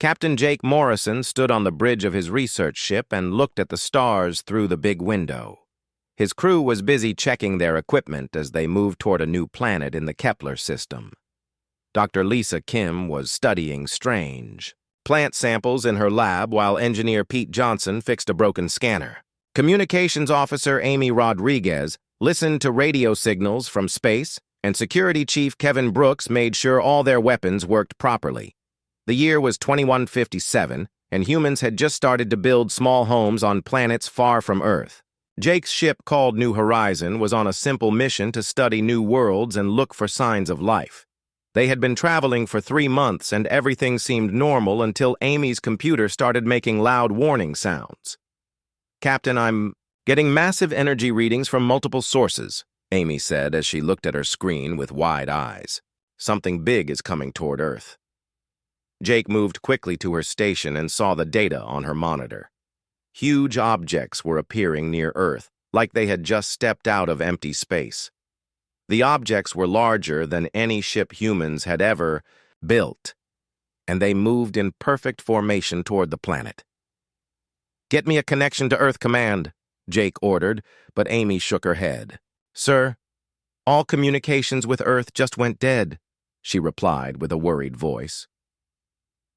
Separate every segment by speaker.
Speaker 1: Captain Jake Morrison stood on the bridge of his research ship and looked at the stars through the big window. His crew was busy checking their equipment as they moved toward a new planet in the Kepler system. Dr. Lisa Kim was studying strange plant samples in her lab while engineer Pete Johnson fixed a broken scanner. Communications officer Amy Rodriguez listened to radio signals from space, and security chief Kevin Brooks made sure all their weapons worked properly. The year was 2157, and humans had just started to build small homes on planets far from Earth. Jake's ship, called New Horizon, was on a simple mission to study new worlds and look for signs of life. They had been traveling for 3 months, and everything seemed normal until Amy's computer started making loud warning sounds. "Captain, I'm getting massive energy readings from multiple sources," Amy said as she looked at her screen with wide eyes. "Something big is coming toward Earth." Jake moved quickly to her station and saw the data on her monitor. Huge objects were appearing near Earth, like they had just stepped out of empty space. The objects were larger than any ship humans had ever built, and they moved in perfect formation toward the planet. "Get me a connection to Earth Command," Jake ordered, but Amy shook her head. "Sir, all communications with Earth just went dead," she replied with a worried voice.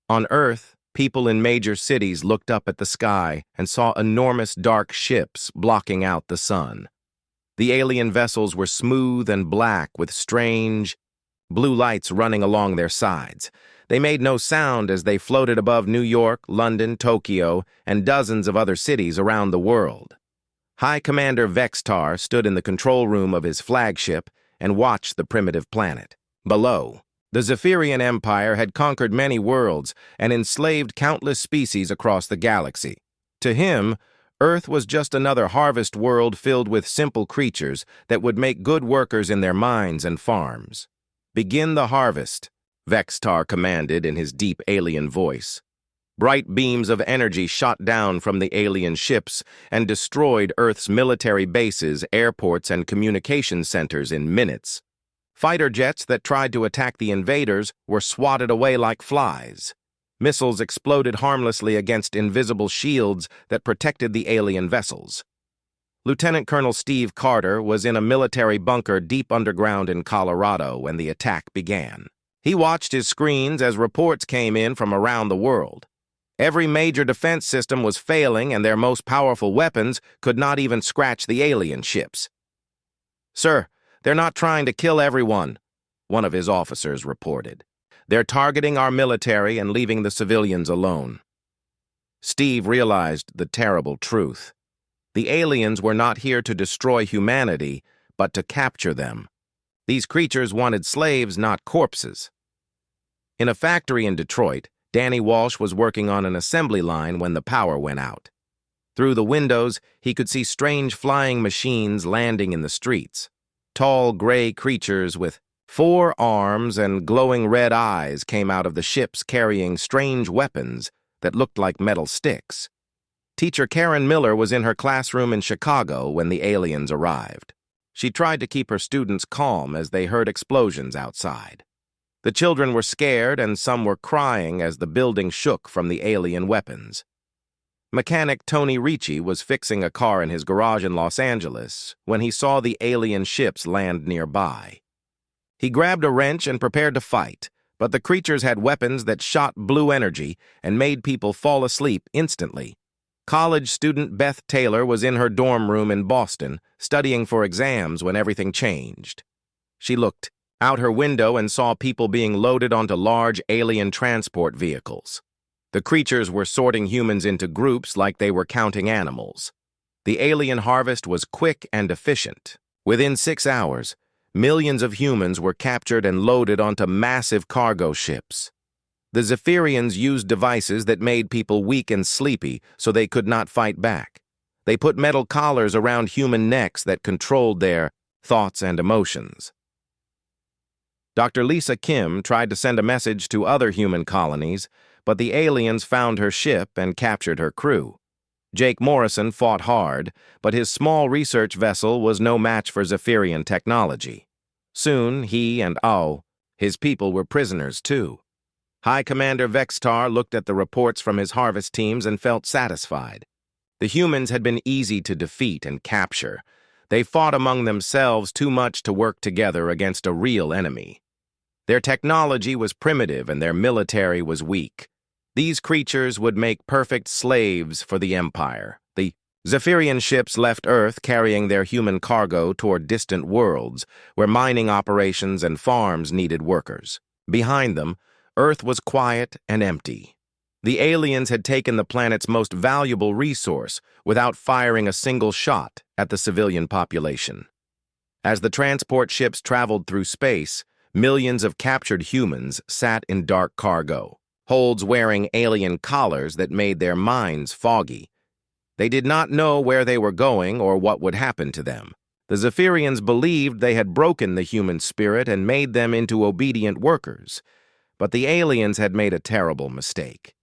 Speaker 1: On Earth, people in major cities looked up at the sky and saw enormous dark ships blocking out the sun. The alien vessels were smooth and black with strange blue lights running along their sides. They made no sound as they floated above New York, London, Tokyo, and dozens of other cities around the world. High Commander Vextar stood in the control room of his flagship and watched the primitive planet. Below, the Zephyrian Empire had conquered many worlds and enslaved countless species across the galaxy. To him, Earth was just another harvest world filled with simple creatures that would make good workers in their mines and farms. "Begin the harvest," Vextar commanded in his deep alien voice. Bright beams of energy shot down from the alien ships and destroyed Earth's military bases, airports, and communication centers in minutes. Fighter jets that tried to attack the invaders were swatted away like flies. Missiles exploded harmlessly against invisible shields that protected the alien vessels. Lieutenant Colonel Steve Carter was in a military bunker deep underground in Colorado when the attack began. He watched his screens as reports came in from around the world. Every major defense system was failing, and their most powerful weapons could not even scratch the alien ships. "Sir, they're not trying to kill everyone," one of his officers reported. "They're targeting our military and leaving the civilians alone." Steve realized the terrible truth. The aliens were not here to destroy humanity, but to capture them. These creatures wanted slaves, not corpses. In a factory in Detroit, Danny Walsh was working on an assembly line when the power went out. Through the windows, he could see strange flying machines landing in the streets. Tall, gray creatures with 4 arms and glowing red eyes came out of the ships carrying strange weapons that looked like metal sticks. Teacher Karen Miller was in her classroom in Chicago when the aliens arrived. She tried to keep her students calm as they heard explosions outside. The children were scared and some were crying as the building shook from the alien weapons. Mechanic Tony Ricci was fixing a car in his garage in Los Angeles when he saw the alien ships land nearby. He grabbed a wrench and prepared to fight, but the creatures had weapons that shot blue energy and made people fall asleep instantly. College student Beth Taylor was in her dorm room in Boston, studying for exams when everything changed. She looked out her window and saw people being loaded onto large alien transport vehicles. The creatures were sorting humans into groups like they were counting animals. The alien harvest was quick and efficient. Within 6 hours, millions of humans were captured and loaded onto massive cargo ships. The Zephyrians used devices that made people weak and sleepy so they could not fight back. They put metal collars around human necks that controlled their thoughts and emotions. Dr. Lisa Kim tried to send a message to other human colonies, but the aliens found her ship and captured her crew. Jake Morrison fought hard, but his small research vessel was no match for Zephyrian technology. Soon, he and his people were prisoners too. High Commander Vextar looked at the reports from his harvest teams and felt satisfied. The humans had been easy to defeat and capture. They fought among themselves too much to work together against a real enemy. Their technology was primitive and their military was weak. These creatures would make perfect slaves for the Empire. The Zephyrian ships left Earth carrying their human cargo toward distant worlds, where mining operations and farms needed workers. Behind them, Earth was quiet and empty. The aliens had taken the planet's most valuable resource without firing a single shot at the civilian population. As the transport ships traveled through space, millions of captured humans sat in dark cargo, holds wearing alien collars that made their minds foggy. They did not know where they were going or what would happen to them. The Zephyrians believed they had broken the human spirit and made them into obedient workers, but the aliens had made a terrible mistake.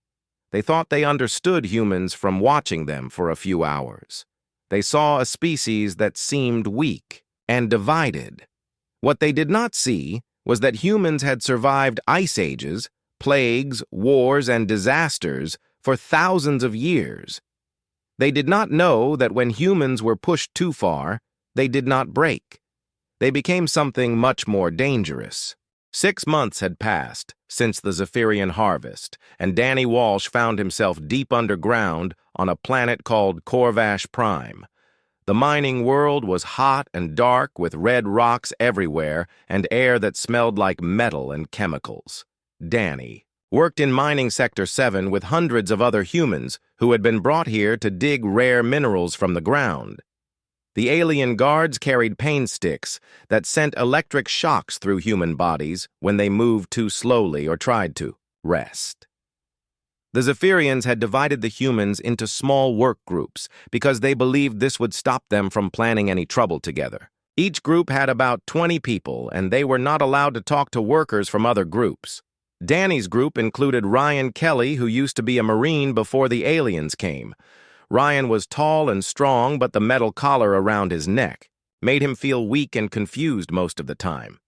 Speaker 1: They thought they understood humans from watching them for a few hours. They saw a species that seemed weak and divided. What they did not see was that humans had survived ice ages, plagues, wars, and disasters for thousands of years. They did not know that when humans were pushed too far, they did not break. They became something much more dangerous. 6 months had passed since the Zephyrian harvest, and Danny Walsh found himself deep underground on a planet called Corvash Prime. The mining world was hot and dark with red rocks everywhere and air that smelled like metal and chemicals. Danny worked in Mining Sector 7 with hundreds of other humans who had been brought here to dig rare minerals from the ground. The alien guards carried pain sticks that sent electric shocks through human bodies when they moved too slowly or tried to rest. The Zephyrians had divided the humans into small work groups because they believed this would stop them from planning any trouble together. Each group had about 20 people, and they were not allowed to talk to workers from other groups. Danny's group included Ryan Kelly, who used to be a Marine before the aliens came. Ryan was tall and strong, but the metal collar around his neck made him feel weak and confused most of the time.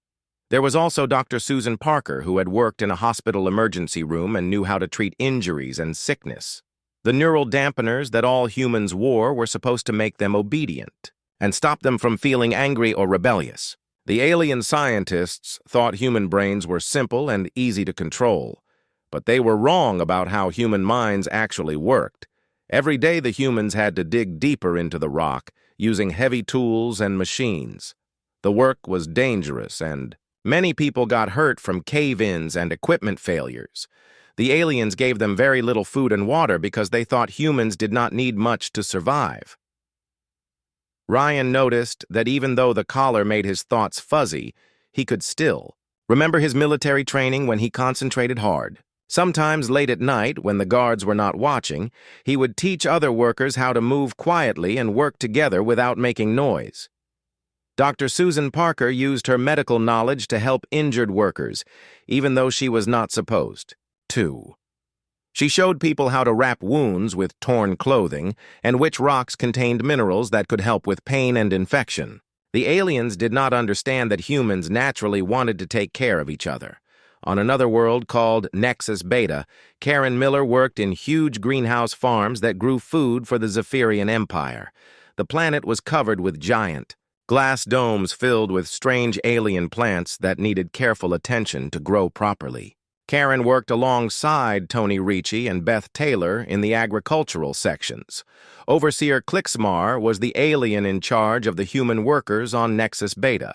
Speaker 1: There was also Dr. Susan Parker, who had worked in a hospital emergency room and knew how to treat injuries and sickness. The neural dampeners that all humans wore were supposed to make them obedient and stop them from feeling angry or rebellious. The alien scientists thought human brains were simple and easy to control, but they were wrong about how human minds actually worked. Every day the humans had to dig deeper into the rock, using heavy tools and machines. The work was dangerous, and many people got hurt from cave-ins and equipment failures. The aliens gave them very little food and water because they thought humans did not need much to survive. Ryan noticed that even though the collar made his thoughts fuzzy, he could still remember his military training when he concentrated hard. Sometimes late at night, when the guards were not watching, he would teach other workers how to move quietly and work together without making noise. Dr. Susan Parker used her medical knowledge to help injured workers, even though she was not supposed to. She showed people how to wrap wounds with torn clothing and which rocks contained minerals that could help with pain and infection. The aliens did not understand that humans naturally wanted to take care of each other. On another world called Nexus Beta, Karen Miller worked in huge greenhouse farms that grew food for the Zephyrian Empire. The planet was covered with giant glass domes filled with strange alien plants that needed careful attention to grow properly. Karen worked alongside Tony Ricci and Beth Taylor in the agricultural sections. Overseer Klixmar was the alien in charge of the human workers on Nexus Beta.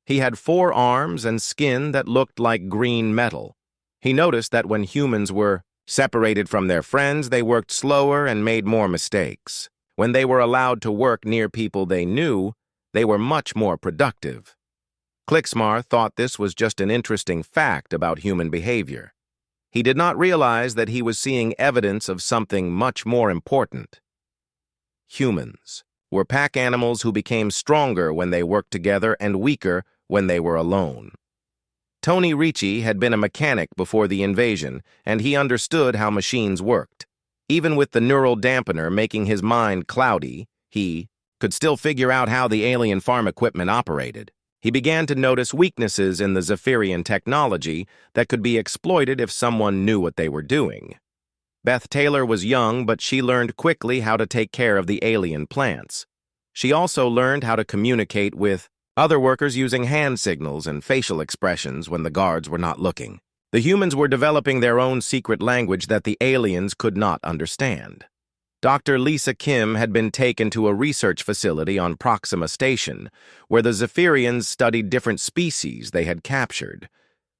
Speaker 1: He had 4 arms and skin that looked like green metal. He noticed that when humans were separated from their friends, they worked slower and made more mistakes. When they were allowed to work near people they knew, they were much more productive. Klixmar thought this was just an interesting fact about human behavior. He did not realize that he was seeing evidence of something much more important. Humans were pack animals who became stronger when they worked together and weaker when they were alone. Tony Ricci had been a mechanic before the invasion, and he understood how machines worked. Even with the neural dampener making his mind cloudy, he could still figure out how the alien farm equipment operated. He began to notice weaknesses in the Zephyrian technology that could be exploited if someone knew what they were doing. Beth Taylor was young, but she learned quickly how to take care of the alien plants. She also learned how to communicate with other workers using hand signals and facial expressions when the guards were not looking. The humans were developing their own secret language that the aliens could not understand. Dr. Lisa Kim had been taken to a research facility on Proxima Station, where the Zephyrians studied different species they had captured.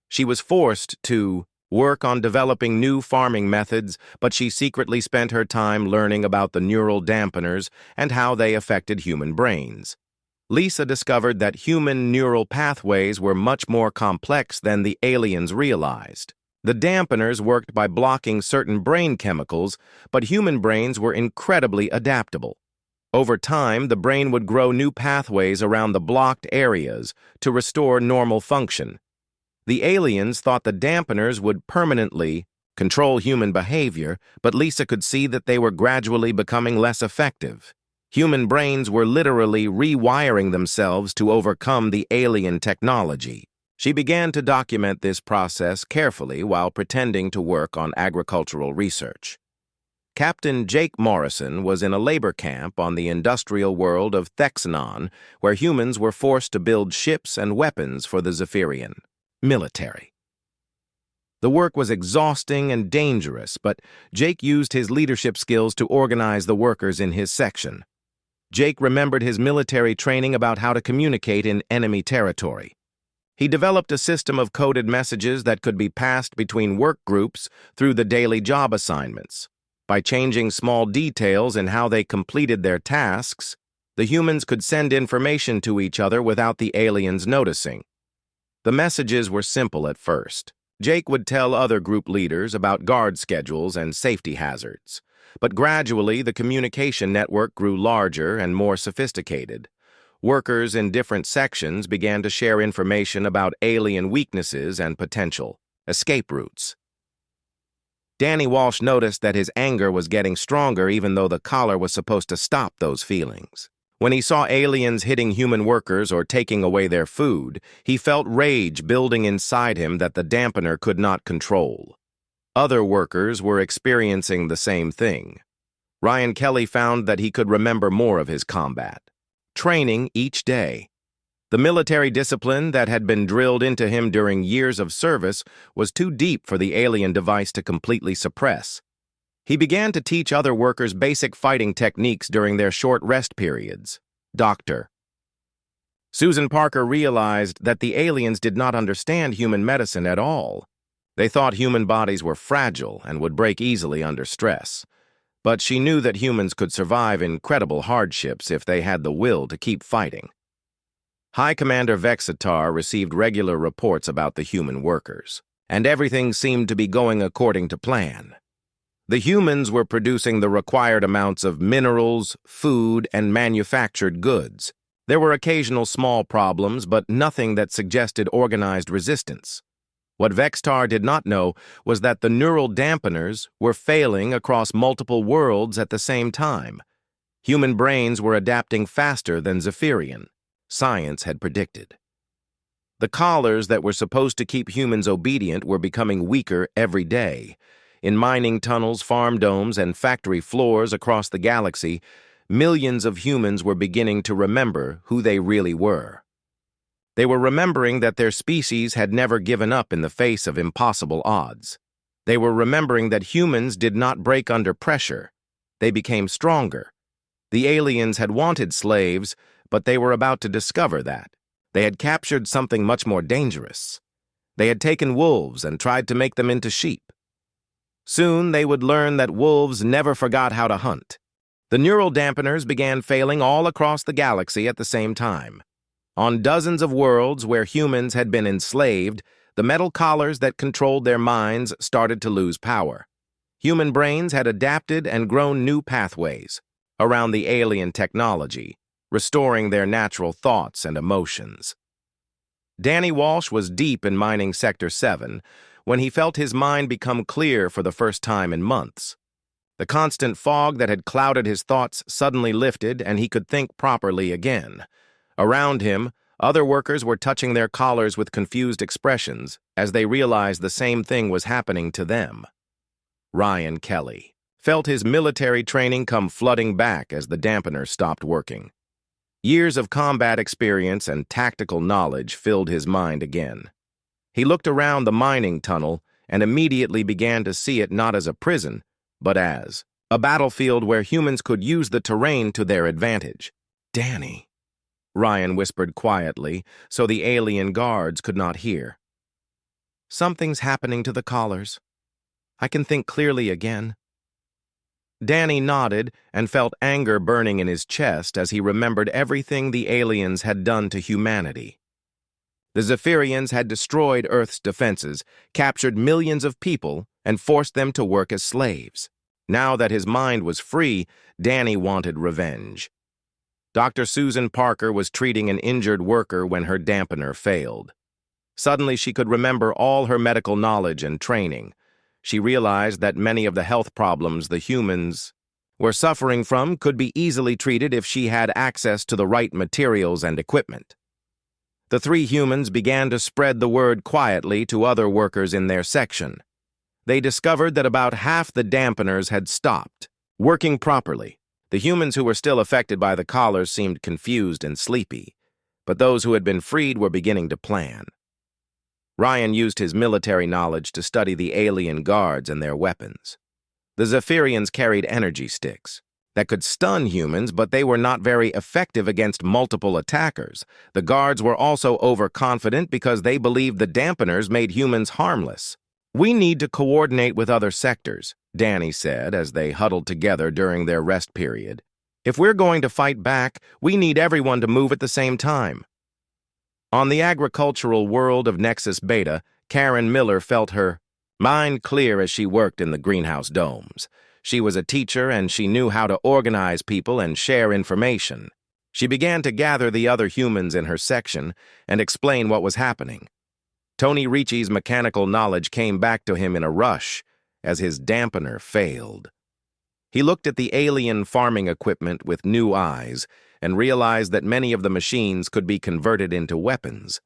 Speaker 1: She was forced to work on developing new farming methods, but she secretly spent her time learning about the neural dampeners and how they affected human brains. Lisa discovered that human neural pathways were much more complex than the aliens realized. The dampeners worked by blocking certain brain chemicals, but human brains were incredibly adaptable. Over time, the brain would grow new pathways around the blocked areas to restore normal function. The aliens thought the dampeners would permanently control human behavior, but Lisa could see that they were gradually becoming less effective. Human brains were literally rewiring themselves to overcome the alien technology. She began to document this process carefully while pretending to work on agricultural research. Captain Jake Morrison was in a labor camp on the industrial world of Thexanon, where humans were forced to build ships and weapons for the Zephyrian military. The work was exhausting and dangerous, but Jake used his leadership skills to organize the workers in his section. Jake remembered his military training about how to communicate in enemy territory. He developed a system of coded messages that could be passed between work groups through the daily job assignments. By changing small details in how they completed their tasks, the humans could send information to each other without the aliens noticing. The messages were simple at first. Jake would tell other group leaders about guard schedules and safety hazards. But gradually, the communication network grew larger and more sophisticated. Workers in different sections began to share information about alien weaknesses and potential escape routes. Danny Walsh noticed that his anger was getting stronger even though the collar was supposed to stop those feelings. When he saw aliens hitting human workers or taking away their food, he felt rage building inside him that the dampener could not control. Other workers were experiencing the same thing. Ryan Kelly found that he could remember more of his combat training each day. The military discipline that had been drilled into him during years of service was too deep for the alien device to completely suppress. He began to teach other workers basic fighting techniques during their short rest periods. Dr. Susan Parker realized that the aliens did not understand human medicine at all. They thought human bodies were fragile and would break easily under stress. But she knew that humans could survive incredible hardships if they had the will to keep fighting. High Commander Vexitar received regular reports about the human workers, and everything seemed to be going according to plan. The humans were producing the required amounts of minerals, food, and manufactured goods. There were occasional small problems, but nothing that suggested organized resistance. What Vexitar did not know was that the neural dampeners were failing across multiple worlds at the same time. Human brains were adapting faster than Zephyrian. Science had predicted. The collars that were supposed to keep humans obedient were becoming weaker every day. In mining tunnels, farm domes, and factory floors across the galaxy, millions of humans were beginning to remember who they really were. They were remembering that their species had never given up in the face of impossible odds. They were remembering that humans did not break under pressure. They became stronger. The aliens had wanted slaves, but they were about to discover that. They had captured something much more dangerous. They had taken wolves and tried to make them into sheep. Soon they would learn that wolves never forgot how to hunt. The neural dampeners began failing all across the galaxy at the same time. On dozens of worlds where humans had been enslaved, the metal collars that controlled their minds started to lose power. Human brains had adapted and grown new pathways around the alien technology, restoring their natural thoughts and emotions. Danny Walsh was deep in mining Sector 7 when he felt his mind become clear for the first time in months. The constant fog that had clouded his thoughts suddenly lifted, and he could think properly again. Around him, Other workers were touching their collars with confused expressions as they realized the same thing was happening to them. Ryan Kelly felt his military training come flooding back as the dampener stopped working. Years of combat experience and tactical knowledge filled his mind again. He looked around the mining tunnel and immediately began to see it not as a prison, but as a battlefield where humans could use the terrain to their advantage. "Danny," Ryan whispered quietly so the alien guards could not hear. "Something's happening to the collars. I can think clearly again." Danny nodded and felt anger burning in his chest as he remembered everything the aliens had done to humanity. The Zephyrians had destroyed Earth's defenses, captured millions of people, and forced them to work as slaves. Now that his mind was free, Danny wanted revenge. Dr. Susan Parker was treating an injured worker when her dampener failed. Suddenly, she could remember all her medical knowledge and training. She realized that many of the health problems the humans were suffering from could be easily treated if she had access to the right materials and equipment. The three humans began to spread the word quietly to other workers in their section. They discovered that about half the dampeners had stopped working properly. The humans who were still affected by the collars seemed confused and sleepy, but those who had been freed were beginning to plan. Ryan used his military knowledge to study the alien guards and their weapons. The Zephyrians carried energy sticks that could stun humans, but they were not very effective against multiple attackers. The guards were also overconfident because they believed the dampeners made humans harmless. "We need to coordinate with other sectors," Danny said as they huddled together during their rest period. "If we're going to fight back, we need everyone to move at the same time." On the agricultural world of Nexus Beta, Karen Miller felt her mind clear as she worked in the greenhouse domes. She was a teacher and she knew how to organize people and share information. She began to gather the other humans in her section and explain what was happening. Tony Ricci's mechanical knowledge came back to him in a rush as his dampener failed. He looked at the alien farming equipment with new eyes and realized that many of the machines could be converted into weapons.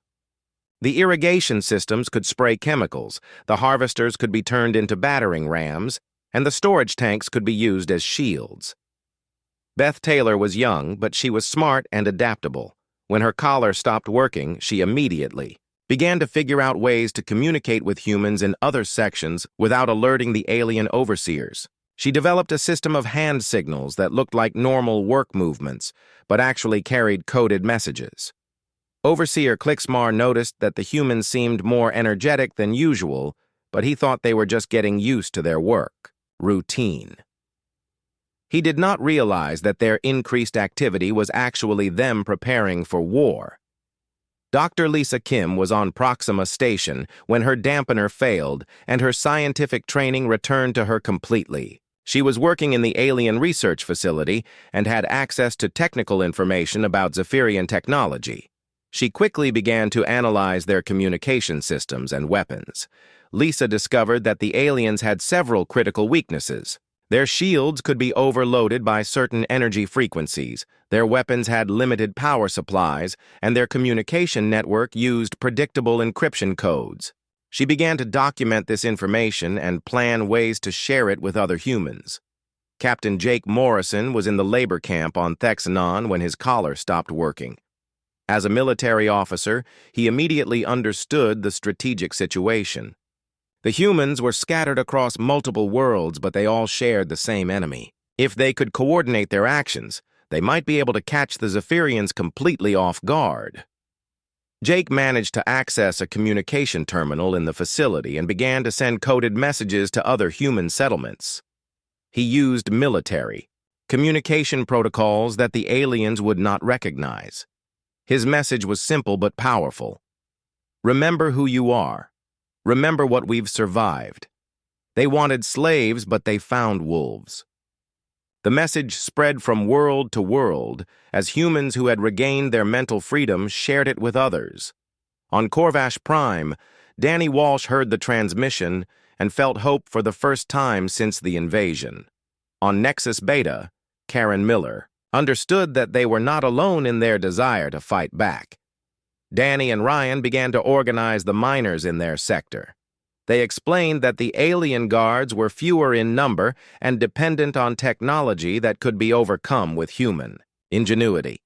Speaker 1: The irrigation systems could spray chemicals, the harvesters could be turned into battering rams, and the storage tanks could be used as shields. Beth Taylor was young, but she was smart and adaptable. When her collar stopped working, she immediately began to figure out ways to communicate with humans in other sections without alerting the alien overseers. She developed a system of hand signals that looked like normal work movements, but actually carried coded messages. Overseer Clicksmar noticed that the humans seemed more energetic than usual, but he thought they were just getting used to their work routine. He did not realize that their increased activity was actually them preparing for war. Dr. Lisa Kim was on Proxima Station when her dampener failed and her scientific training returned to her completely. She was working in the alien research facility and had access to technical information about Zephyrian technology. She quickly began to analyze their communication systems and weapons. Lisa discovered that the aliens had several critical weaknesses. Their shields could be overloaded by certain energy frequencies, their weapons had limited power supplies, and their communication network used predictable encryption codes. She began to document this information and plan ways to share it with other humans. Captain Jake Morrison was in the labor camp on Thexanon when his collar stopped working. As a military officer, he immediately understood the strategic situation. The humans were scattered across multiple worlds, but they all shared the same enemy. If they could coordinate their actions, they might be able to catch the Zephyrians completely off guard. Jake managed to access a communication terminal in the facility and began to send coded messages to other human settlements. He used military communication protocols that the aliens would not recognize. His message was simple but powerful. Remember who you are. Remember what we've survived. They wanted slaves, but they found wolves. The message spread from world to world as humans who had regained their mental freedom shared it with others. On Corvash Prime, Danny Walsh heard the transmission and felt hope for the first time since the invasion. On Nexus Beta, Karen Miller understood that they were not alone in their desire to fight back. Danny and Ryan began to organize the miners in their sector. They explained that the alien guards were fewer in number and dependent on technology that could be overcome with human ingenuity.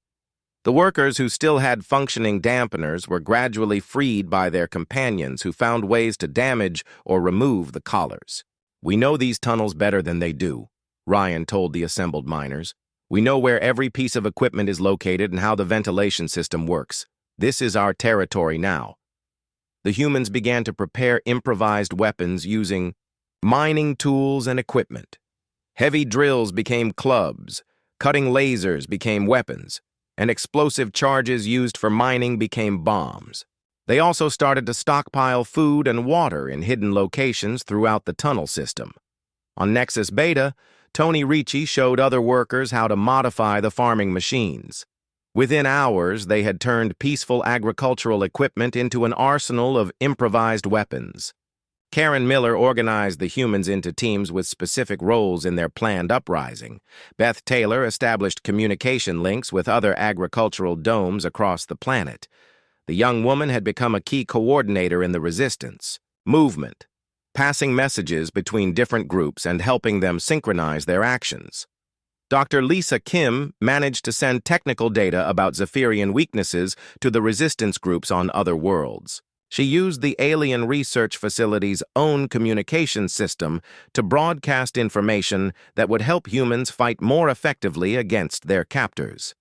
Speaker 1: The workers who still had functioning dampeners were gradually freed by their companions who found ways to damage or remove the collars. "We know these tunnels better than they do," Ryan told the assembled miners. "We know where every piece of equipment is located and how the ventilation system works. This is our territory now." The humans began to prepare improvised weapons using mining tools and equipment. Heavy drills became clubs, cutting lasers became weapons, and explosive charges used for mining became bombs. They also started to stockpile food and water in hidden locations throughout the tunnel system. On Nexus Beta, Tony Ricci showed other workers how to modify the farming machines. Within hours, they had turned peaceful agricultural equipment into an arsenal of improvised weapons. Karen Miller organized the humans into teams with specific roles in their planned uprising. Beth Taylor established communication links with other agricultural domes across the planet. The young woman had become a key coordinator in the resistance movement, passing messages between different groups and helping them synchronize their actions. Dr. Lisa Kim managed to send technical data about Zephyrian weaknesses to the resistance groups on other worlds. She used the alien research facility's own communication system to broadcast information that would help humans fight more effectively against their captors.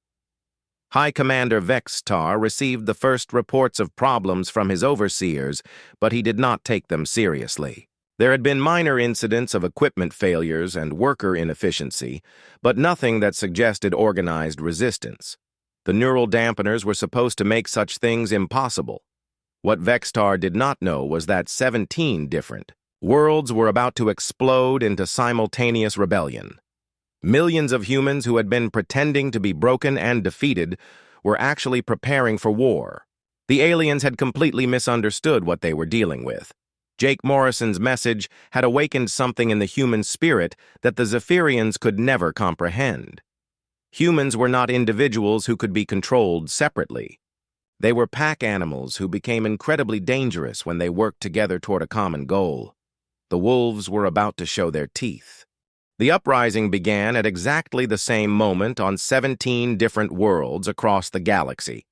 Speaker 1: High Commander Vextar received the first reports of problems from his overseers, but he did not take them seriously. There had been minor incidents of equipment failures and worker inefficiency, but nothing that suggested organized resistance. The neural dampeners were supposed to make such things impossible. What Vextar did not know was that 17 different worlds were about to explode into simultaneous rebellion. Millions of humans who had been pretending to be broken and defeated were actually preparing for war. The aliens had completely misunderstood what they were dealing with. Jake Morrison's message had awakened something in the human spirit that the Zephyrians could never comprehend. Humans were not individuals who could be controlled separately. They were pack animals who became incredibly dangerous when they worked together toward a common goal. The wolves were about to show their teeth. The uprising began at exactly the same moment on 17 different worlds across the galaxy.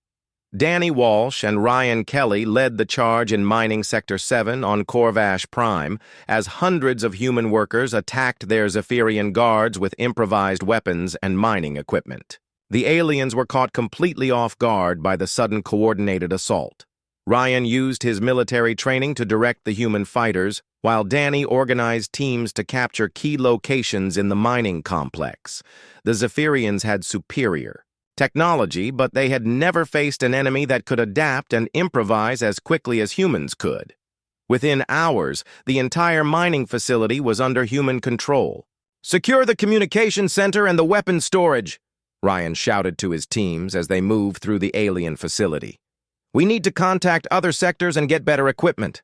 Speaker 1: Danny Walsh and Ryan Kelly led the charge in Mining Sector 7 on Corvash Prime as hundreds of human workers attacked their Zephyrian guards with improvised weapons and mining equipment. The aliens were caught completely off guard by the sudden coordinated assault. Ryan used his military training to direct the human fighters, while Danny organized teams to capture key locations in the mining complex. The Zephyrians had superior technology, but they had never faced an enemy that could adapt and improvise as quickly as humans could. Within hours, the entire mining facility was under human control. "Secure the communication center and the weapons storage," Ryan shouted to his teams as they moved through the alien facility. "We need to contact other sectors and get better equipment."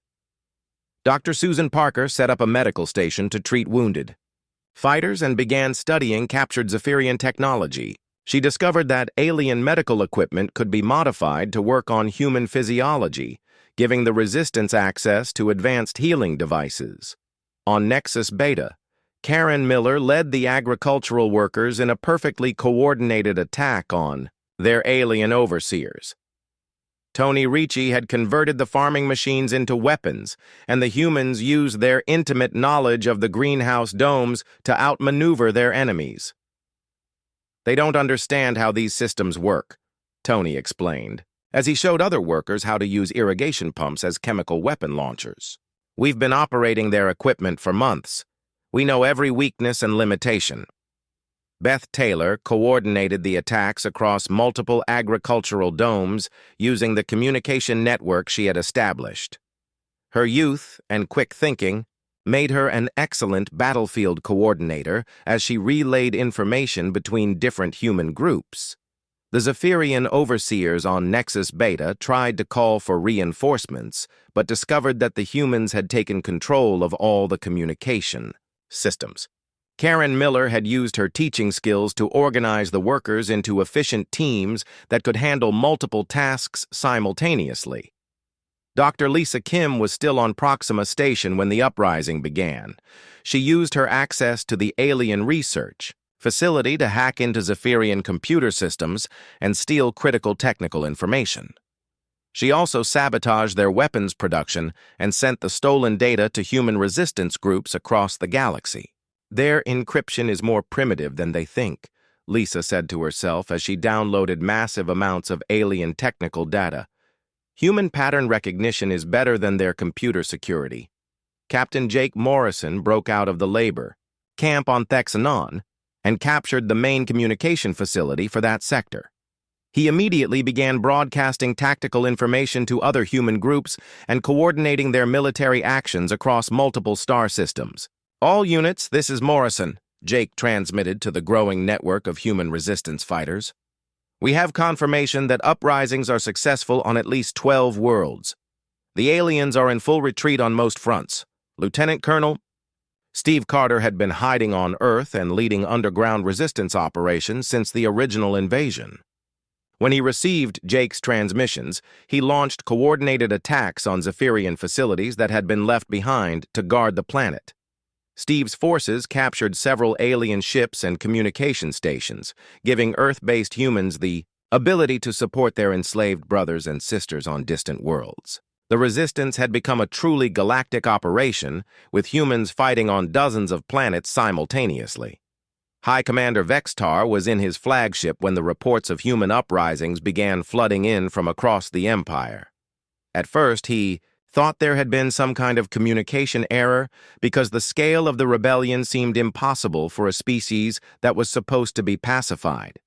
Speaker 1: Dr. Susan Parker set up a medical station to treat wounded fighters and began studying captured Zephyrian technology. She discovered that alien medical equipment could be modified to work on human physiology, giving the resistance access to advanced healing devices. On Nexus Beta, Karen Miller led the agricultural workers in a perfectly coordinated attack on their alien overseers. Tony Ricci had converted the farming machines into weapons, and the humans used their intimate knowledge of the greenhouse domes to outmaneuver their enemies. "They don't understand how these systems work," Tony explained, as he showed other workers how to use irrigation pumps as chemical weapon launchers. "We've been operating their equipment for months. We know every weakness and limitation." Beth Taylor coordinated the attacks across multiple agricultural domes using the communication network she had established. Her youth and quick thinking made her an excellent battlefield coordinator as she relayed information between different human groups. The Zephyrian overseers on Nexus Beta tried to call for reinforcements, but discovered that the humans had taken control of all the communication systems. Karen Miller had used her teaching skills to organize the workers into efficient teams that could handle multiple tasks simultaneously. Dr. Lisa Kim was still on Proxima Station when the uprising began. She used her access to the Alien Research facility to hack into Zephyrian computer systems and steal critical technical information. She also sabotaged their weapons production and sent the stolen data to human resistance groups across the galaxy. Their encryption is more primitive than they think, Lisa said to herself as she downloaded massive amounts of alien technical data. Human pattern recognition is better than their computer security. Captain Jake Morrison broke out of the labor camp on Thexanon and captured the main communication facility for that sector. He immediately began broadcasting tactical information to other human groups and coordinating their military actions across multiple star systems. "All units, this is Morrison," Jake transmitted to the growing network of human resistance fighters. "We have confirmation that uprisings are successful on at least 12 worlds. The aliens are in full retreat on most fronts. Lieutenant Colonel..." Steve Carter had been hiding on Earth and leading underground resistance operations since the original invasion. When he received Jake's transmissions, he launched coordinated attacks on Zephyrian facilities that had been left behind to guard the planet. Steve's forces captured several alien ships and communication stations, giving Earth-based humans the ability to support their enslaved brothers and sisters on distant worlds. The resistance had become a truly galactic operation, with humans fighting on dozens of planets simultaneously. High Commander Vextar was in his flagship when the reports of human uprisings began flooding in from across the Empire. At first, he thought there had been some kind of communication error because the scale of the rebellion seemed impossible for a species that was supposed to be pacified.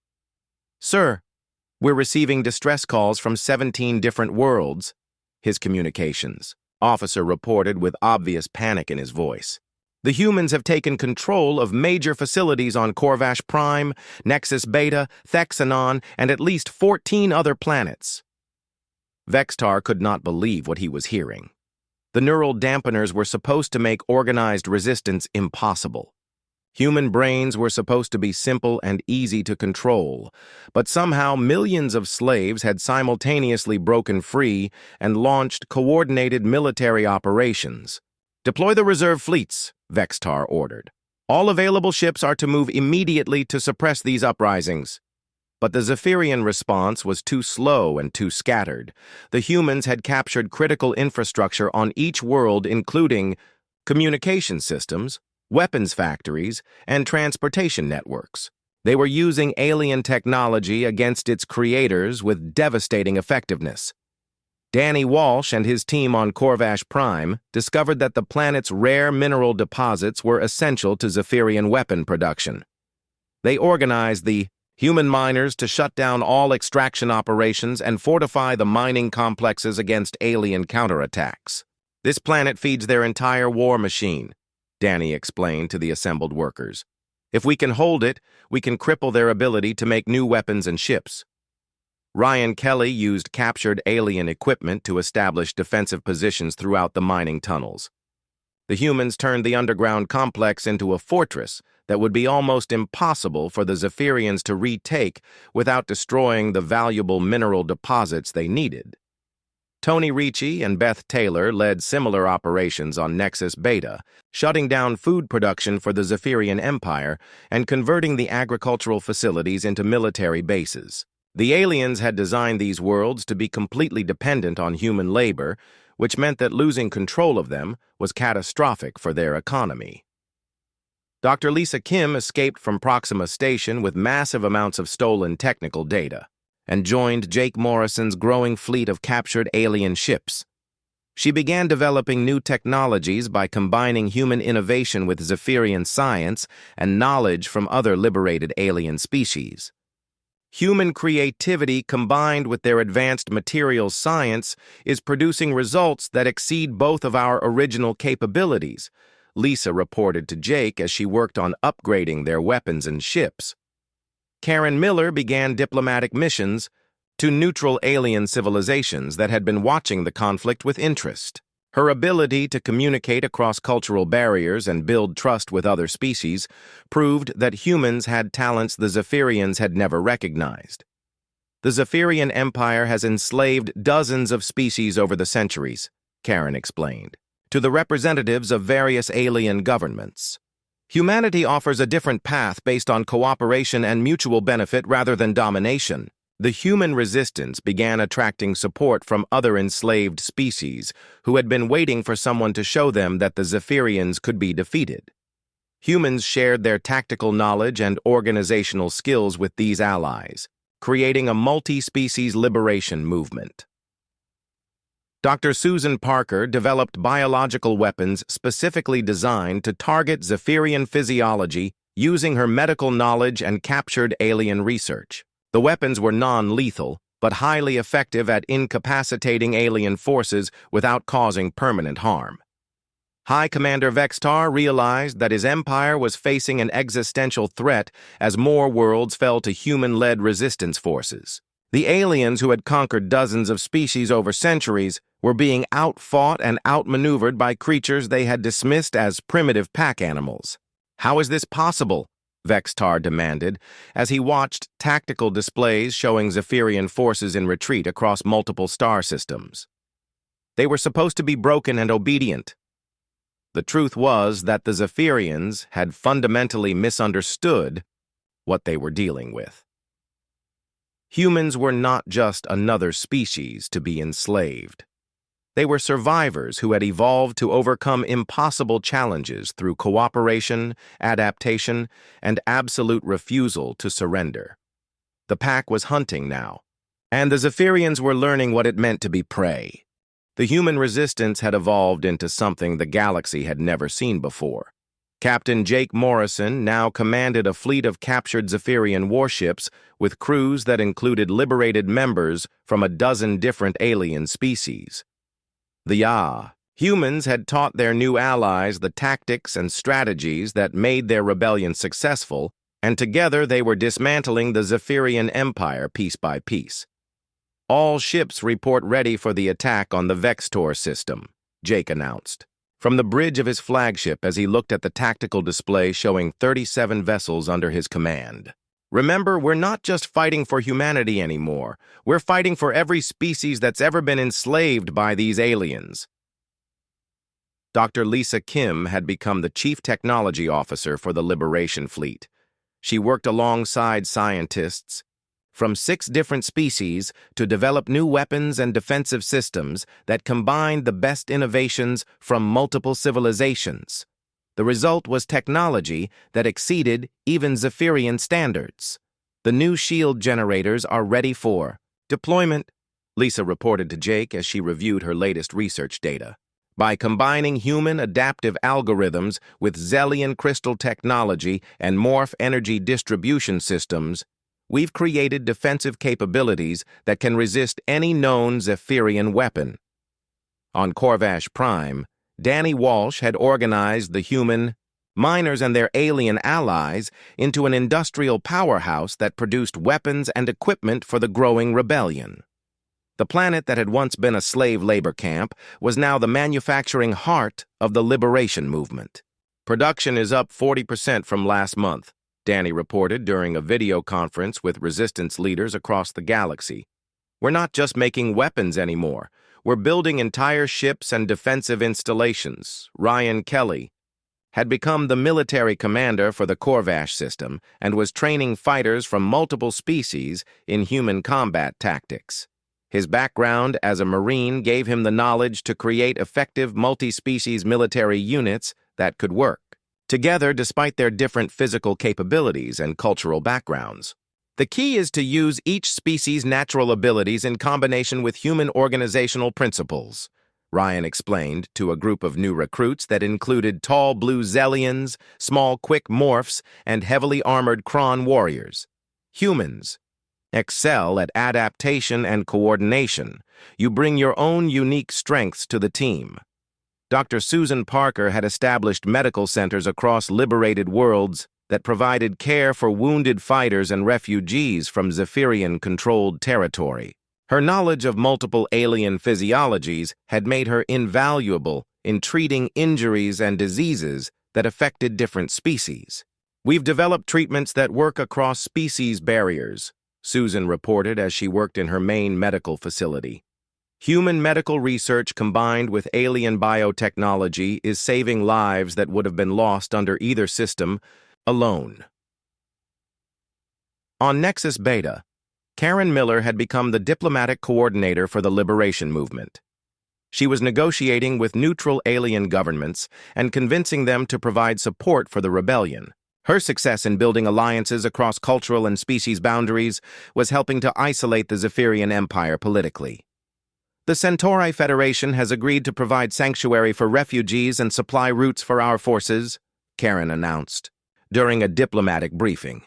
Speaker 1: "Sir, we're receiving distress calls from 17 different worlds," his communications officer reported with obvious panic in his voice. "The humans have taken control of major facilities on Corvash Prime, Nexus Beta, Thexanon, and at least 14 other planets." Vextar could not believe what he was hearing. The neural dampeners were supposed to make organized resistance impossible. Human brains were supposed to be simple and easy to control, but somehow millions of slaves had simultaneously broken free and launched coordinated military operations. "Deploy the reserve fleets," Vextar ordered. "All available ships are to move immediately to suppress these uprisings." But the Zephyrian response was too slow and too scattered. The humans had captured critical infrastructure on each world, including communication systems, weapons factories, and transportation networks. They were using alien technology against its creators with devastating effectiveness. Danny Walsh and his team on Corvash Prime discovered that the planet's rare mineral deposits were essential to Zephyrian weapon production. They organized the human miners to shut down all extraction operations and fortify the mining complexes against alien counterattacks. "This planet feeds their entire war machine," Danny explained to the assembled workers. "If we can hold it, we can cripple their ability to make new weapons and ships." Ryan Kelly used captured alien equipment to establish defensive positions throughout the mining tunnels. The humans turned the underground complex into a fortress that would be almost impossible for the Zephyrians to retake without destroying the valuable mineral deposits they needed. Tony Ricci and Beth Taylor led similar operations on Nexus Beta, shutting down food production for the Zephyrian Empire and converting the agricultural facilities into military bases. The aliens had designed these worlds to be completely dependent on human labor, which meant that losing control of them was catastrophic for their economy. Dr. Lisa Kim escaped from Proxima Station with massive amounts of stolen technical data and joined Jake Morrison's growing fleet of captured alien ships. She began developing new technologies by combining human innovation with Zephyrian science and knowledge from other liberated alien species. Human creativity combined with their advanced materials science is producing results that exceed both of our original capabilities, Lisa reported to Jake as she worked on upgrading their weapons and ships. Karen Miller began diplomatic missions to neutral alien civilizations that had been watching the conflict with interest. Her ability to communicate across cultural barriers and build trust with other species proved that humans had talents the Zephyrians had never recognized. The Zephyrian Empire has enslaved dozens of species over the centuries, Karen explained, to the representatives of various alien governments. Humanity offers a different path based on cooperation and mutual benefit rather than domination. The human resistance began attracting support from other enslaved species who had been waiting for someone to show them that the Zephyrians could be defeated. Humans shared their tactical knowledge and organizational skills with these allies, creating a multi-species liberation movement. Dr. Susan Parker developed biological weapons specifically designed to target Zephyrian physiology using her medical knowledge and captured alien research. The weapons were non-lethal, but highly effective at incapacitating alien forces without causing permanent harm. High Commander Vextar realized that his empire was facing an existential threat as more worlds fell to human-led resistance forces. The aliens who had conquered dozens of species over centuries were being outfought and outmaneuvered by creatures they had dismissed as primitive pack animals. How is this possible? Vextar demanded, as he watched tactical displays showing Zephyrian forces in retreat across multiple star systems. They were supposed to be broken and obedient. The truth was that the Zephyrians had fundamentally misunderstood what they were dealing with. Humans were not just another species to be enslaved. They were survivors who had evolved to overcome impossible challenges through cooperation, adaptation, and absolute refusal to surrender. The pack was hunting now, and the Zephyrians were learning what it meant to be prey. The human resistance had evolved into something the galaxy had never seen before. Captain Jake Morrison now commanded a fleet of captured Zephyrian warships with crews that included liberated members from a dozen different alien species. The humans had taught their new allies the tactics and strategies that made their rebellion successful, and together they were dismantling the Zephyrian Empire piece by piece. All ships report ready for the attack on the Vextor system, Jake announced, from the bridge of his flagship as he looked at the tactical display showing 37 vessels under his command. Remember, we're not just fighting for humanity anymore. We're fighting for every species that's ever been enslaved by these aliens. Dr. Lisa Kim had become the Chief Technology Officer for the Liberation Fleet. She worked alongside scientists from 6 different species to develop new weapons and defensive systems that combined the best innovations from multiple civilizations. The result was technology that exceeded even Zephyrian standards. The new shield generators are ready for deployment, Lisa reported to Jake as she reviewed her latest research data. By combining human adaptive algorithms with Zellian crystal technology and morph energy distribution systems, we've created defensive capabilities that can resist any known Zephyrian weapon. On Corvash Prime, Danny Walsh had organized the human miners and their alien allies into an industrial powerhouse that produced weapons and equipment for the growing rebellion. The planet that had once been a slave labor camp was now the manufacturing heart of the liberation movement. Production is up 40% from last month, Danny reported during a video conference with resistance leaders across the galaxy. We're not just making weapons anymore. We're building entire ships and defensive installations. Ryan Kelly had become the military commander for the Corvash system and was training fighters from multiple species in human combat tactics. His background as a Marine gave him the knowledge to create effective multi-species military units that could work together despite their different physical capabilities and cultural backgrounds. The key is to use each species' natural abilities in combination with human organizational principles, Ryan explained to a group of new recruits that included tall blue Zellians, small quick morphs, and heavily armored Kron warriors. Humans excel at adaptation and coordination. You bring your own unique strengths to the team. Dr. Susan Parker had established medical centers across liberated worlds that provided care for wounded fighters and refugees from Zephyrian-controlled territory. Her knowledge of multiple alien physiologies had made her invaluable in treating injuries and diseases that affected different species. "We've developed treatments that work across species barriers," Susan reported as she worked in her main medical facility. "Human medical research combined with alien biotechnology is saving lives that would have been lost under either system alone." On Nexus Beta, Karen Miller had become the diplomatic coordinator for the liberation movement. She was negotiating with neutral alien governments and convincing them to provide support for the rebellion. Her success in building alliances across cultural and species boundaries was helping to isolate the Zephyrian Empire politically. "The Centauri Federation has agreed to provide sanctuary for refugees and supply routes for our forces," Karen announced during a diplomatic briefing.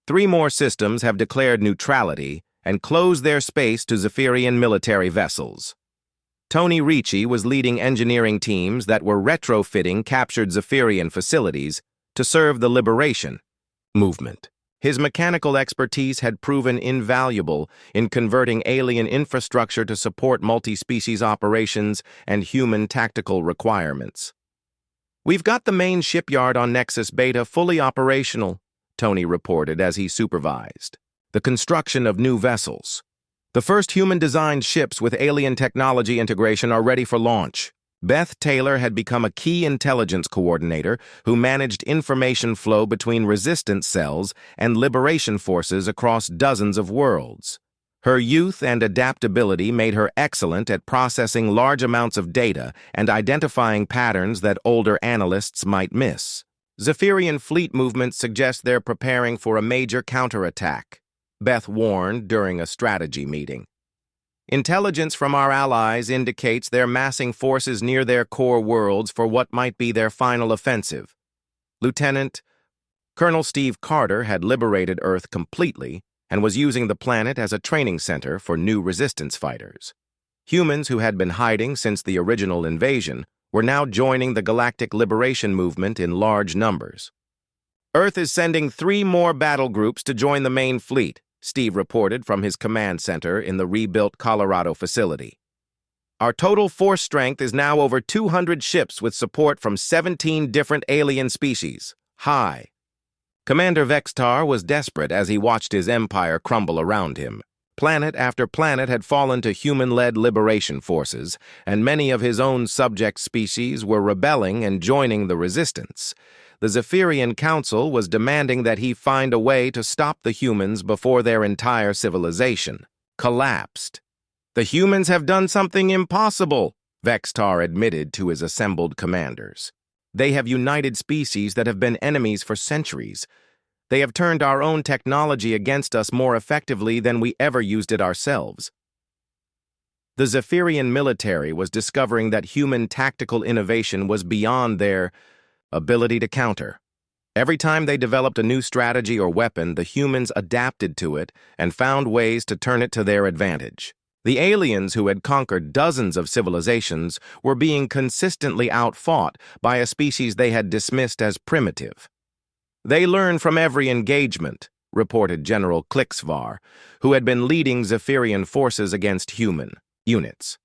Speaker 1: 3 more systems have declared neutrality and closed their space to Zephyrian military vessels. Tony Ricci was leading engineering teams that were retrofitting captured Zephyrian facilities to serve the liberation movement. His mechanical expertise had proven invaluable in converting alien infrastructure to support multi-species operations and human tactical requirements. "We've got the main shipyard on Nexus Beta fully operational," Tony reported as he supervised the construction of new vessels. "The first human-designed ships with alien technology integration are ready for launch." Beth Taylor had become a key intelligence coordinator who managed information flow between resistance cells and liberation forces across dozens of worlds. Her youth and adaptability made her excellent at processing large amounts of data and identifying patterns that older analysts might miss. "Zephyrian fleet movements suggest they're preparing for a major counterattack," Beth warned during a strategy meeting. "Intelligence from our allies indicates they're massing forces near their core worlds for what might be their final offensive." Colonel Steve Carter had liberated Earth completely and was using the planet as a training center for new resistance fighters. Humans who had been hiding since the original invasion were now joining the Galactic Liberation Movement in large numbers. "Earth is sending 3 more battle groups to join the main fleet," Steve reported from his command center in the rebuilt Colorado facility. "Our total force strength is now over 200 ships with support from 17 different alien species. High." Commander Vextar was desperate as he watched his empire crumble around him. Planet after planet had fallen to human-led liberation forces, and many of his own subject species were rebelling and joining the resistance. The Zephyrian Council was demanding that he find a way to stop the humans before their entire civilization collapsed. "The humans have done something impossible," Vextar admitted to his assembled commanders. "They have united species that have been enemies for centuries. They have turned our own technology against us more effectively than we ever used it ourselves." The Zephyrian military was discovering that human tactical innovation was beyond their ability to counter. Every time they developed a new strategy or weapon, the humans adapted to it and found ways to turn it to their advantage. The aliens who had conquered dozens of civilizations were being consistently outfought by a species they had dismissed as primitive. "They learn from every engagement," reported General Klixvar, who had been leading Zephyrian forces against human units.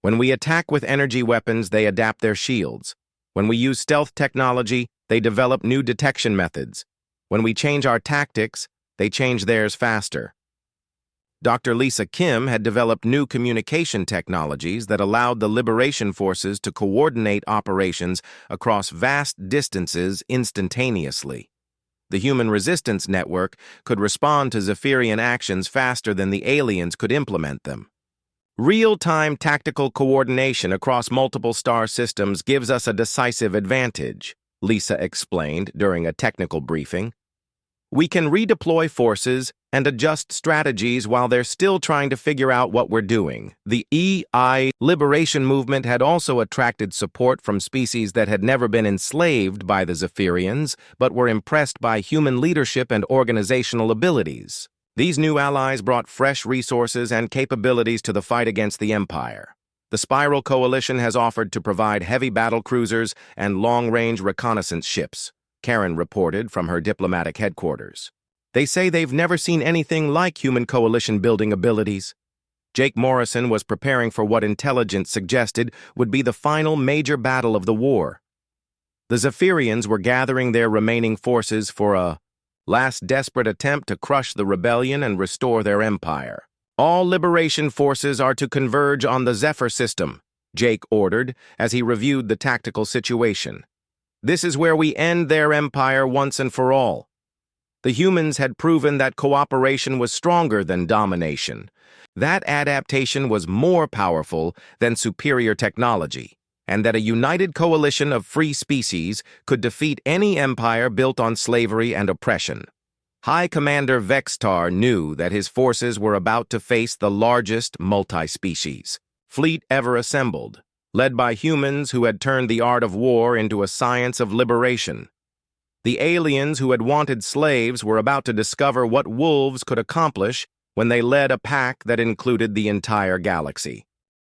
Speaker 1: "When we attack with energy weapons, they adapt their shields. When we use stealth technology, they develop new detection methods. When we change our tactics, they change theirs faster." Dr. Lisa Kim had developed new communication technologies that allowed the liberation forces to coordinate operations across vast distances instantaneously. The Human Resistance Network could respond to Zephyrian actions faster than the aliens could implement them. "Real-time tactical coordination across multiple star systems gives us a decisive advantage," Lisa explained during a technical briefing. "We can redeploy forces and adjust strategies while they're still trying to figure out what we're doing." The EI liberation movement had also attracted support from species that had never been enslaved by the Zephyrians, but were impressed by human leadership and organizational abilities. These new allies brought fresh resources and capabilities to the fight against the Empire. The Spiral Coalition has offered to provide heavy battle cruisers and long-range reconnaissance ships, Karen reported from her diplomatic headquarters. They say they've never seen anything like human coalition building abilities. Jake Morrison was preparing for what intelligence suggested would be the final major battle of the war. The Zephyrians were gathering their remaining forces for a last desperate attempt to crush the rebellion and restore their empire. All liberation forces are to converge on the Zephyr system, Jake ordered as he reviewed the tactical situation. This is where we end their empire once and for all. The humans had proven that cooperation was stronger than domination. That adaptation was more powerful than superior technology, and that a united coalition of free species could defeat any empire built on slavery and oppression. High Commander Vextar knew that his forces were about to face the largest multi-species fleet ever assembled, led by humans who had turned the art of war into a science of liberation. The aliens who had wanted slaves were about to discover what wolves could accomplish when they led a pack that included the entire galaxy.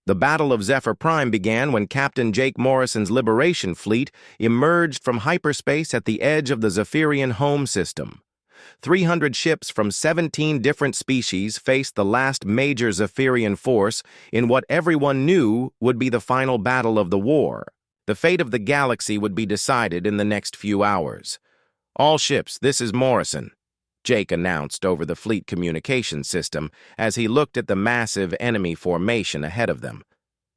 Speaker 1: The Battle of Zephyr Prime began when Captain Jake Morrison's Liberation Fleet emerged from hyperspace at the edge of the Zephyrian home system. 300 ships from 17 different species faced the last major Zephyrian force in what everyone knew would be the final battle of the war. The fate of the galaxy would be decided in the next few hours. "All ships, this is Morrison," Jake announced over the fleet communication system as he looked at the massive enemy formation ahead of them.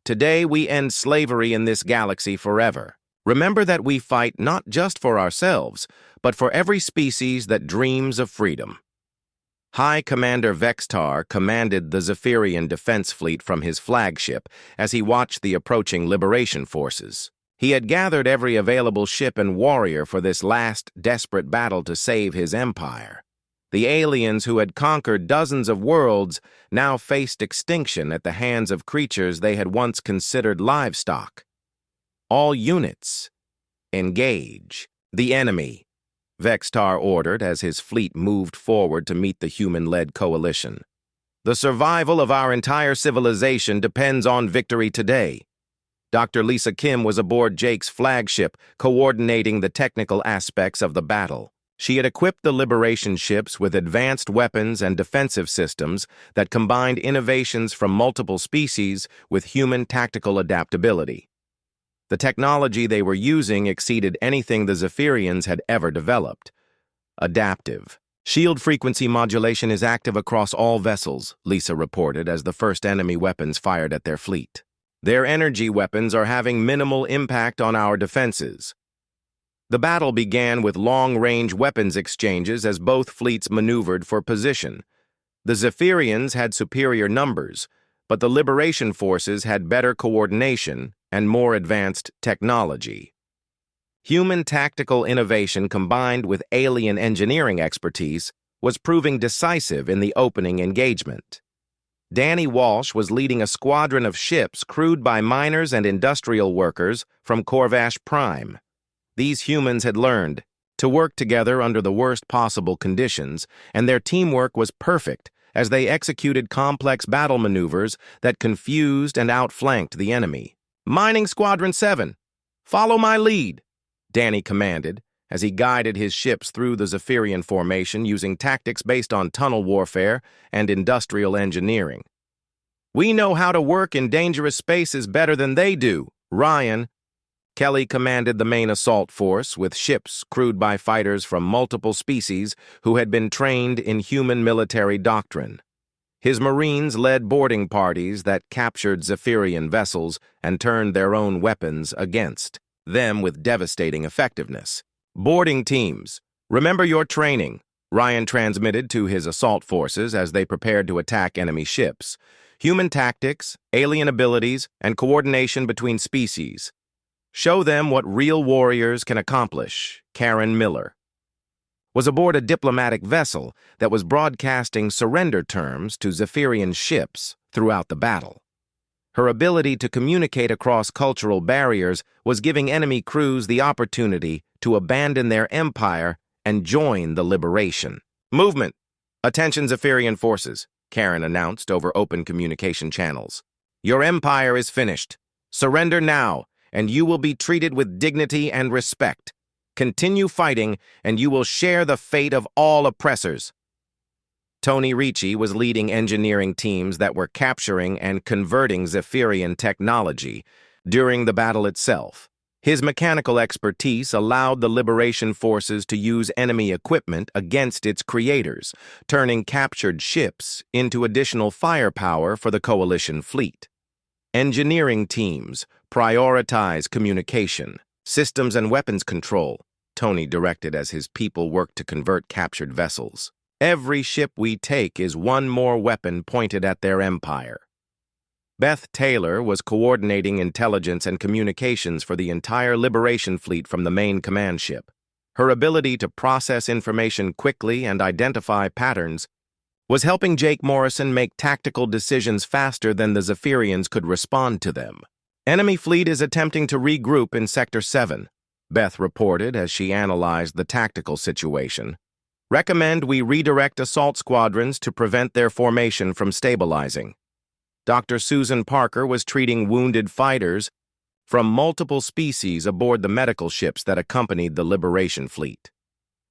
Speaker 1: "Today we end slavery in this galaxy forever. Remember that we fight not just for ourselves, but for every species that dreams of freedom." High Commander Vextar commanded the Zephyrian defense fleet from his flagship as he watched the approaching liberation forces. He had gathered every available ship and warrior for this last desperate battle to save his empire. The aliens who had conquered dozens of worlds now faced extinction at the hands of creatures they had once considered livestock. "All units, engage the enemy," Vextar ordered as his fleet moved forward to meet the human-led coalition. "The survival of our entire civilization depends on victory today." Dr. Lisa Kim was aboard Jake's flagship, coordinating the technical aspects of the battle. She had equipped the Liberation ships with advanced weapons and defensive systems that combined innovations from multiple species with human tactical adaptability. The technology they were using exceeded anything the Zephyrians had ever developed. Adaptive. "Shield frequency modulation is active across all vessels," Lisa reported as the first enemy weapons fired at their fleet. "Their energy weapons are having minimal impact on our defenses." The battle began with long-range weapons exchanges as both fleets maneuvered for position. The Zephyrians had superior numbers, but the Liberation forces had better coordination and more advanced technology. Human tactical innovation combined with alien engineering expertise was proving decisive in the opening engagement. Danny Walsh was leading a squadron of ships crewed by miners and industrial workers from Corvash Prime. These humans had learned to work together under the worst possible conditions, and their teamwork was perfect as they executed complex battle maneuvers that confused and outflanked the enemy. "Mining Squadron 7, follow my lead," Danny commanded as he guided his ships through the Zephyrian formation using tactics based on tunnel warfare and industrial engineering. "We know how to work in dangerous spaces better than they do, Ryan." Kelly commanded the main assault force with ships crewed by fighters from multiple species who had been trained in human military doctrine. His Marines led boarding parties that captured Zephyrian vessels and turned their own weapons against them with devastating effectiveness. "Boarding teams, remember your training," Ryan transmitted to his assault forces as they prepared to attack enemy ships. "Human tactics, alien abilities, and coordination between species. Show them what real warriors can accomplish." Karen Miller was aboard a diplomatic vessel that was broadcasting surrender terms to Zephyrian ships throughout the battle. Her ability to communicate across cultural barriers was giving enemy crews the opportunity to abandon their empire and join the liberation. "Movement! Attention Zephyrian forces," Karen announced over open communication channels. "Your empire is finished. Surrender now, and you will be treated with dignity and respect." Continue fighting, and you will share the fate of all oppressors. Tony Ricci was leading engineering teams that were capturing and converting Zephyrian technology during the battle itself. His mechanical expertise allowed the Liberation forces to use enemy equipment against its creators, turning captured ships into additional firepower for the Coalition fleet. Engineering teams prioritize communication, systems and weapons control, Tony directed as his people worked to convert captured vessels. Every ship we take is one more weapon pointed at their empire. Beth Taylor was coordinating intelligence and communications for the entire Liberation fleet from the main command ship. Her ability to process information quickly and identify patterns was helping Jake Morrison make tactical decisions faster than the Zephyrians could respond to them. Enemy fleet is attempting to regroup in Sector 7, Beth reported as she analyzed the tactical situation. Recommend we redirect assault squadrons to prevent their formation from stabilizing. Dr. Susan Parker was treating wounded fighters from multiple species aboard the medical ships that accompanied the Liberation fleet.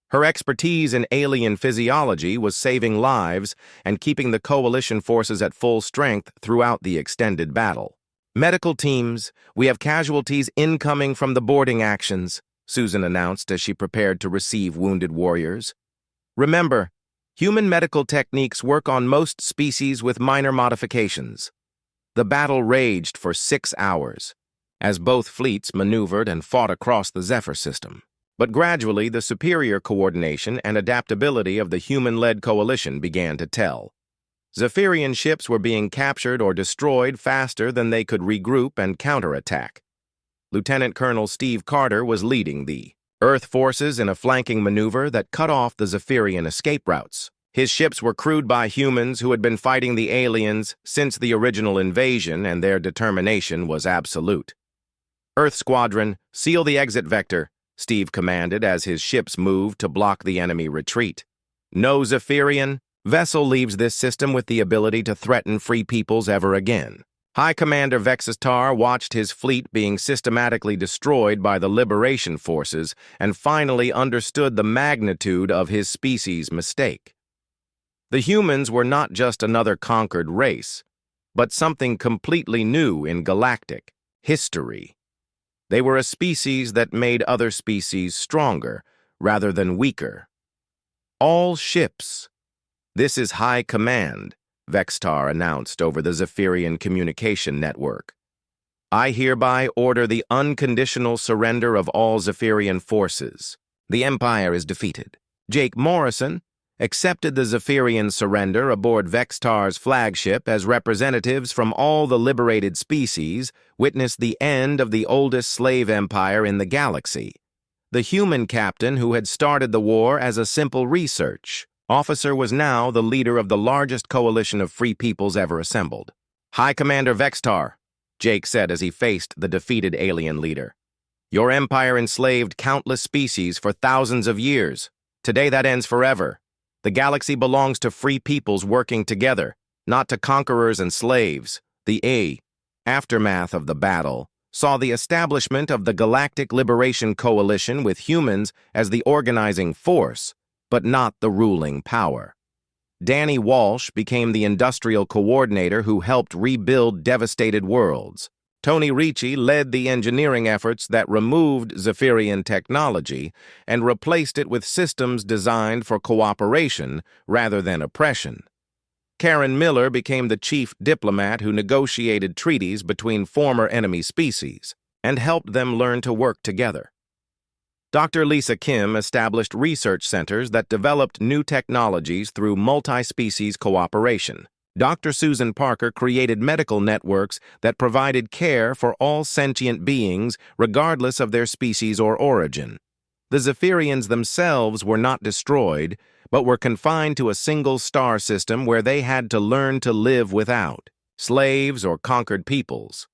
Speaker 1: Her expertise in alien physiology was saving lives and keeping the Coalition forces at full strength throughout the extended battle. Medical teams, we have casualties incoming from the boarding actions, Susan announced as she prepared to receive wounded warriors. Remember, human medical techniques work on most species with minor modifications. The battle raged for 6 hours, as both fleets maneuvered and fought across the Zephyr system. But gradually, the superior coordination and adaptability of the human-led coalition began to tell. Zephyrian ships were being captured or destroyed faster than they could regroup and counterattack. Lieutenant Colonel Steve Carter was leading the Earth forces in a flanking maneuver that cut off the Zephyrian escape routes. His ships were crewed by humans who had been fighting the aliens since the original invasion, and their determination was absolute. Earth Squadron, seal the exit vector, Steve commanded as his ships moved to block the enemy retreat. No Zephyrian vessel leaves this system with the ability to threaten free peoples ever again. High Commander Vexistar watched his fleet being systematically destroyed by the Liberation forces and finally understood the magnitude of his species' mistake. The humans were not just another conquered race, but something completely new in galactic history. They were a species that made other species stronger rather than weaker. All ships. This is High Command, Vextar announced over the Zephyrian communication network. I hereby order the unconditional surrender of all Zephyrian forces. The Empire is defeated. Jake Morrison accepted the Zephyrian surrender aboard Vextar's flagship as representatives from all the liberated species witnessed the end of the oldest slave empire in the galaxy. The human captain who had started the war as a simple research officer was now the leader of the largest coalition of free peoples ever assembled. High Commander Vextar, Jake said as he faced the defeated alien leader. Your empire enslaved countless species for thousands of years. Today that ends forever. The galaxy belongs to free peoples working together, not to conquerors and slaves. The aftermath of the battle saw the establishment of the Galactic Liberation Coalition with humans as the organizing force, but not the ruling power. Danny Walsh became the industrial coordinator who helped rebuild devastated worlds. Tony Ricci led the engineering efforts that removed Zephyrian technology and replaced it with systems designed for cooperation rather than oppression. Karen Miller became the chief diplomat who negotiated treaties between former enemy species and helped them learn to work together. Dr. Lisa Kim established research centers that developed new technologies through multi-species cooperation. Dr. Susan Parker created medical networks that provided care for all sentient beings regardless of their species or origin. The Zephyrians themselves were not destroyed, but were confined to a single star system where they had to learn to live without slaves or conquered peoples.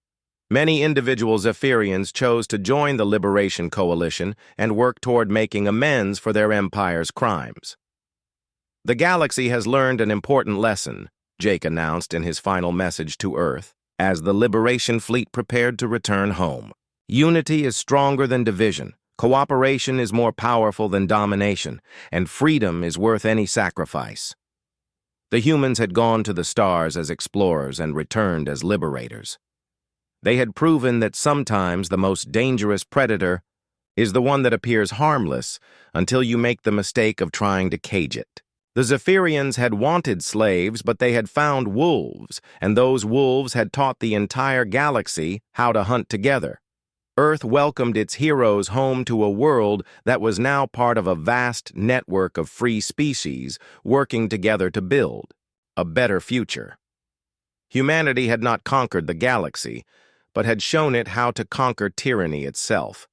Speaker 1: Many individual Zephyrians chose to join the Liberation Coalition and work toward making amends for their empire's crimes. The galaxy has learned an important lesson, Jake announced in his final message to Earth, as the Liberation fleet prepared to return home. Unity is stronger than division. Cooperation is more powerful than domination, and freedom is worth any sacrifice. The humans had gone to the stars as explorers and returned as liberators. They had proven that sometimes the most dangerous predator is the one that appears harmless until you make the mistake of trying to cage it. The Zephyrians had wanted slaves, but they had found wolves, and those wolves had taught the entire galaxy how to hunt together. Earth welcomed its heroes home to a world that was now part of a vast network of free species working together to build a better future. Humanity had not conquered the galaxy, but had shown it how to conquer tyranny itself.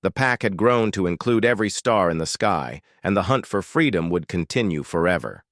Speaker 1: The pack had grown to include every star in the sky, and the hunt for freedom would continue forever.